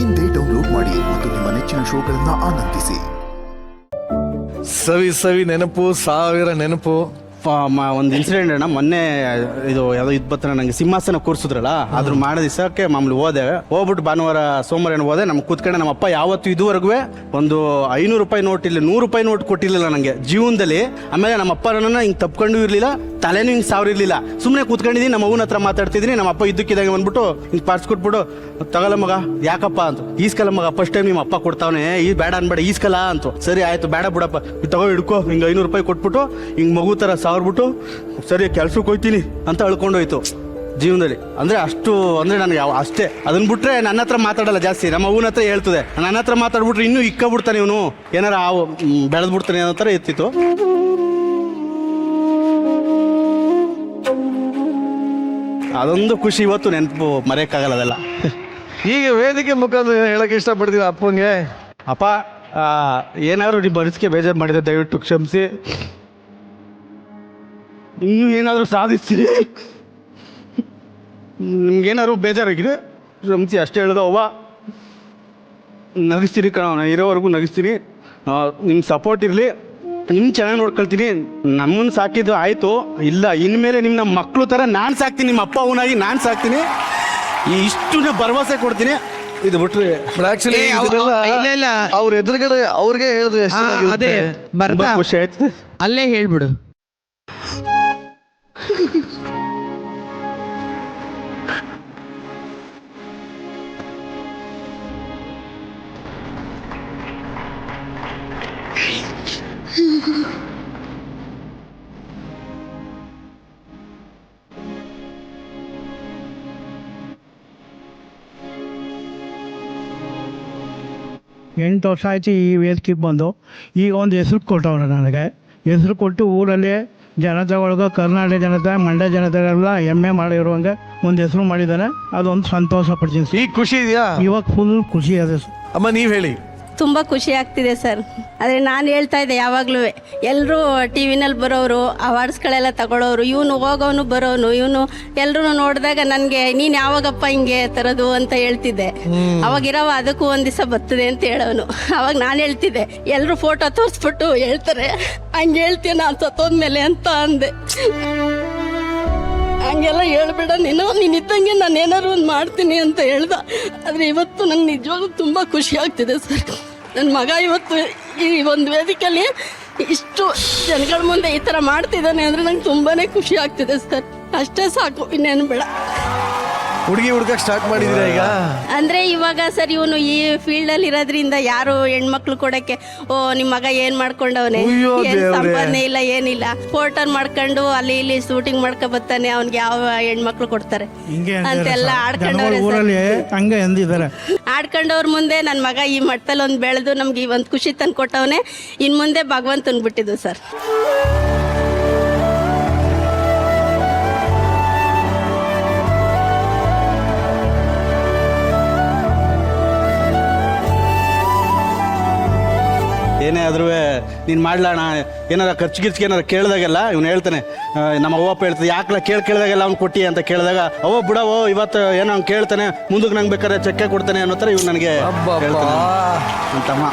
ಇಂದೇ ಡೌನ್ಲೋಡ್ ಮಾಡಿ ಮತ್ತು ನಿಮ್ಮ ನೆಚ್ಚಿನ ಶೋಗಳನ್ನ ಆನಂದಿಸಿ. ಸವಿ ಸವಿ ನೆನಪು, ಸಾವಿರ ನೆನಪು. ಒಂದು ಇನ್ಸಿಡೆಂಟ್ ಅಣ್ಣ, ಮೊನ್ನೆ ಇದು ಯಾವುದೋ ಇದು ಬರ್ತಾನೆ ನನಗೆ ಸಿಂಹಾಸನ ಕೂರಿಸಿದ್ರಲ್ಲ, ಅದ್ರ ಮಾಡೋ ದಿವಸಕ್ಕೆ ಮಾಮೂಲಿ ಹೋಗ್ಬಿಟ್ಟು ಭಾನುವಾರ ಸೋಮವಾರ ಏನು ಹೋದೆ. ನಮ್ಗೆ ಕೂತ್ಕೊಂಡು ನಮ್ಮಪ್ಪ ಯಾವತ್ತು ಇದುವರೆಗೂ ಒಂದು 500 ರೂಪಾಯಿ ನೋಟ್ ಇಲ್ಲ, 100 ರೂಪಾಯಿ ನೋಟ್ ಕೊಟ್ಟಿರಲಿಲ್ಲ ನನಗೆ ಜೀವನದಲ್ಲಿ. ಆಮೇಲೆ ನಮ್ಮಪ್ಪ ನನ್ನ ಹಿಂಗೆ ತಪ್ಕೊಂಡು ಇರಲಿಲ್ಲ, ತಲೆನೂ ಹಿಂಗೆ ಸಾವಿರ ಇರಲಿಲ್ಲ. ಸುಮ್ಮನೆ ಕೂತ್ಕೊಂಡಿದ್ದೀನಿ, ನಮ್ಮ ಅವ್ವನ ಹತ್ರ ಮಾತಾಡ್ತಿದ್ದೀನಿ. ನಮ್ಮಪ್ಪ ಇದ್ದಕ್ಕಿದ್ದಾಗ ಬಂದ್ಬಿಟ್ಟು ಹಿಂಗೆ ಪಾರ್ಸ್ ಕೊಟ್ಬಿಟ್ಟು, ತಗೊಲ್ಲ ಮಗ, ಯಾಕಪ್ಪ ಅಂತ. ಈಸ್ಕಲ್ಲ ಮಗ, ಫಸ್ಟ್ ಟೈಮ್ ನಿಮ್ಮ ಅಪ್ಪ ಕೊಡ್ತಾವನೆ, ಈ ಬೇಡ ಅನ್ಬೇಡ, ಈಸ್ಕಲ್ಲ ಅಂತ. ಸರಿ ಆಯ್ತು, ಬೇಡ ಬಿಡಪ್ಪ, ತಗೋ ಹಿಡ್ಕೋ. ಹಿಂಗೆ 500 ರೂಪಾಯಿ ಕೊಟ್ಬಿಟ್ಟು ಹಿಂಗೆ ಮಗು ಥರ ಸಾವಿರ್ಬಿಟ್ಟು, ಸರಿ ಕೆಲ್ಸಕ್ಕೆ ಹೋಗ್ತೀನಿ ಅಂತ ಅಳ್ಕೊಂಡೋಯ್ತು ಜೀವನದಲ್ಲಿ. ಅಂದರೆ ಅಷ್ಟು, ಅಂದರೆ ನನಗೆ ಅಷ್ಟೇ. ಅದನ್ನ ಬಿಟ್ರೆ ನನ್ನ ಹತ್ರ ಮಾತಾಡಲ್ಲ ಜಾಸ್ತಿ. ನಮ್ಮ ಅವ್ವನ ಹತ್ರ ಹೇಳ್ತದೆ, ನನ್ನ ಹತ್ರ ಮಾತಾಡ್ಬಿಟ್ರೆ ಇನ್ನೂ ಇಕ್ಕಬಿಡ್ತಾನೆ ಇವನು, ಏನಾರ ಬೆಳೆದ್ಬಿಡ್ತಾನೆ ಅನ್ನೋ ಥರ ಇರ್ತಿತ್ತು. ಅದೊಂದು ಖುಷಿ ಇವತ್ತು ನೆನಪು ಮರೆಯೋಕ್ಕಾಗಲ್ಲ ಅದೆಲ್ಲ. ಈಗ ವೇದಿಕೆ ಮುಖಾಂತರ ಹೇಳಕ್ಕೆ ಇಷ್ಟಪಡ್ತೀವಿ ಅಪ್ಪನಿಗೆ. ಅಪ್ಪ, ಏನಾದ್ರು ನಿಮ್ಮ ಮನಸ್ಸಿಗೆ ಬೇಜಾರು ಮಾಡಿದೆ ದಯವಿಟ್ಟು ಕ್ಷಮಿಸಿ. ನೀವು ಏನಾದರೂ ಸಾಧಿಸ್ತೀರಿ, ನಿಮ್ಗೇನಾದ್ರು ಬೇಜಾರಾಗಿದೆ ಕ್ಷಮಿಸಿ, ಅಷ್ಟೇ ಹೇಳೋದು. ಅವ್ವ, ನಗಿಸ್ತೀನಿ ಕಣ, ನಾನು ಇರೋವರೆಗೂ ನಗಿಸ್ತೀನಿ. ನಿಮ್ಮ ಸಪೋರ್ಟ್ ಇರಲಿ, ನಿಮ್ಮ ಚೆನ್ನಾಗಿ ನೋಡ್ಕೊಳ್ತೀನಿ. ನಮ್ಮನ್ನು ಸಾಕಿದ್ದು ಆಯಿತು, ಇಲ್ಲ ಇನ್ಮೇಲೆ ನಿಮ್ಮ ನಮ್ಮ ಮಕ್ಕಳು ಥರ ನಾನು ಸಾಕ್ತೀನಿ, ನಿಮ್ಮ ಅಪ್ಪ ಅವನಾಗಿ ನಾನು ಸಾಕ್ತೀನಿ, ಇಷ್ಟು ಭರವಸೆ ಕೊಡ್ತೀನಿ. ಇದು ಬಿಟ್ರೆ ಆಕ್ಚುಲಿ ಅವ್ರ ಎದುರುಗಡೆ ಅವ್ರಿಗೆ ಹೇಳಿದ್ರೆ ಅದೇ ಖುಷಿ ಆಯ್ತು. ಅಲ್ಲೇ ಹೇಳ್ಬಿಡು. ಎಂಟು ವರ್ಷ ಆಯ್ತು ಈ ವೇದಿಕೆಗೆ ಬಂದು. ಈಗ ಒಂದು ಹೆಸರು ಕೊಟ್ಟವ್ರೆ ನನಗೆ. ಹೆಸರು ಕೊಟ್ಟು ಊರಲ್ಲಿ ಜನತೆ ಒಳಗೆ ಕರ್ನಾಟಕ ಜನತೆ, ಮಂಡ್ಯ ಜನತೆಗೆಲ್ಲ ಹೆಮ್ಮೆ ಮಾಡಿರುವಂಗೆ ಒಂದು ಹೆಸರು ಮಾಡಿದ್ದಾನೆ. ಅದೊಂದು ಸಂತೋಷ ಪಡ್ತೀನಿ. ಈಗ ಖುಷಿ ಇದೆಯಾ? ಇವಾಗ ಫುಲ್ ಖುಷಿ ಅದೇ. ಅಮ್ಮ ನೀವು ಹೇಳಿ. ತುಂಬ ಖುಷಿ ಆಗ್ತಿದೆ ಸರ್. ಆದರೆ ನಾನು ಹೇಳ್ತಾ ಇದ್ದೆ ಯಾವಾಗಲೂ, ಎಲ್ಲರೂ ಟಿ ವಿನಲ್ಲಿ ಬರೋರು, ಅವಾರ್ಡ್ಸ್ಗಳೆಲ್ಲ ತಗೊಳ್ಳೋರು, ಇವನು ಹೋಗೋನು ಬರೋನು, ಇವನು ಎಲ್ಲರೂ ನೋಡಿದಾಗ ನನಗೆ ನೀನು ಯಾವಾಗಪ್ಪ ಹಿಂಗೆ ತರೋದು ಅಂತ ಹೇಳ್ತಿದ್ದೆ. ಅವಾಗಿರವ ಅದಕ್ಕೂ ಒಂದು ದಿವಸ ಬರ್ತದೆ ಅಂತ ಹೇಳೋನು. ಅವಾಗ ನಾನು ಹೇಳ್ತಿದ್ದೆ, ಎಲ್ಲರೂ ಫೋಟೋ ತೋರಿಸ್ಬಿಟ್ಟು ಹೇಳ್ತಾರೆ ಹಂಗೆ ಹೇಳ್ತೀಯ ನಾನು ಸತ್ತೋದ್ಮೇಲೆ ಅಂತ ಅಂದೆ. ಹಂಗೆಲ್ಲ ಹೇಳ್ಬೇಡ, ನೀನು ಇದ್ದಂಗೆ ನಾನು ಏನಾದ್ರು ಒಂದು ಮಾಡ್ತೀನಿ ಅಂತ ಹೇಳ್ದ. ಆದರೆ ಇವತ್ತು ನಂಗೆ ನಿಜವಾಗ್ಲೂ ತುಂಬ ಖುಷಿ ಆಗ್ತಿದೆ ಸರ್. ನನ್ನ ಮಗ ಇವತ್ತು ಈ ಒಂದು ವೇದಿಕೆಯಲ್ಲಿ ಇಷ್ಟು ಜನಗಳ ಮುಂದೆ ಈ ಥರ ಮಾಡ್ತಿದ್ದಾನೆ ಅಂದರೆ ನಂಗೆ ತುಂಬಾ ಖುಷಿ ಆಗ್ತಿದೆ ಸರ್. ಅಷ್ಟೇ ಸಾಕು, ಇನ್ನೇನು ಬೇಡ. ಹುಡುಗಿ ಹುಡುಕಕ್ಕೆ ಸ್ಟಾರ್ಟ್ ಮಾಡಿದ್ದೀರಾ ಈಗ? ಅಂದರೆ ಇವಾಗ ಸರ್ ಇವನು ಈ ಫೀಲ್ಡಲ್ಲಿ ಇರೋದ್ರಿಂದ ಯಾರು ಹೆಣ್ಮಕ್ಳು ಕೊಡೋಕ್ಕೆ, ಓ ನಿಮ್ಮ ಮಗ ಏನು ಮಾಡ್ಕೊಂಡವನೇ, ಏನು ಸಂಪಾದನೆ ಇಲ್ಲ ಏನಿಲ್ಲ, ಫೋಟೋನ್ ಮಾಡ್ಕೊಂಡು ಅಲ್ಲಿ ಇಲ್ಲಿ ಶೂಟಿಂಗ್ ಮಾಡ್ಕೊ ಬರ್ತಾನೆ, ಅವ್ನಿಗೆ ಯಾವ ಹೆಣ್ಮಕ್ಳು ಕೊಡ್ತಾರೆ ಅಂತೆಲ್ಲ ಆಡ್ಕೊಂಡವ್ರೆ ಹಂಗೆ ಅಂದಿದ್ದಾರೆ. ಆಡ್ಕೊಂಡವ್ರ ಮುಂದೆ ನನ್ನ ಮಗ ಈ ಮಟ್ಟದಲ್ಲಿ ಒಂದು ಬೆಳೆದು ನಮ್ಗೆ ಈ ಒಂದು ಖುಷಿ ತಂದು ಕೊಟ್ಟವನೇ. ಇನ್ನು ಮುಂದೆ ಭಗವಂತನ ಬಿಟ್ಟಿದ್ದು ಸರ್. ಏನೇ ಆದ್ರೂ ನೀನು ಮಾಡ್ಲಣ್ಣ, ಏನಾರ ಖರ್ಚು ಗಿರ್ಚಿಗೆ ಏನಾರು ಕೇಳಿದಾಗೆಲ್ಲ ಇವ್ನು ಹೇಳ್ತಾನೆ. ನಮ್ಮ ಅವ್ವಪ್ಪ ಹೇಳ್ತದೆ, ಯಾಕಲ್ಲ ಕೇಳಿದಾಗೆಲ್ಲ ಅವ್ನು ಕೊಟ್ಟಿ ಅಂತ ಕೇಳಿದಾಗ, ಅವೋ ಬಿಡವೋ ಇವತ್ತು ಏನೋ ಅವ್ನು ಕೇಳ್ತಾನೆ, ಮುಂದಕ್ಕೆ ನಂಗೆ ಬೇಕಾದ್ರೆ ಚೆಕ್ಕೆ ಕೊಡ್ತಾನೆ ಅನ್ನೋ ಥರ ಇವ್ನು ನನಗೆ ಹೇಳ್ತಾನೆ ಅಂತಮ್ಮ.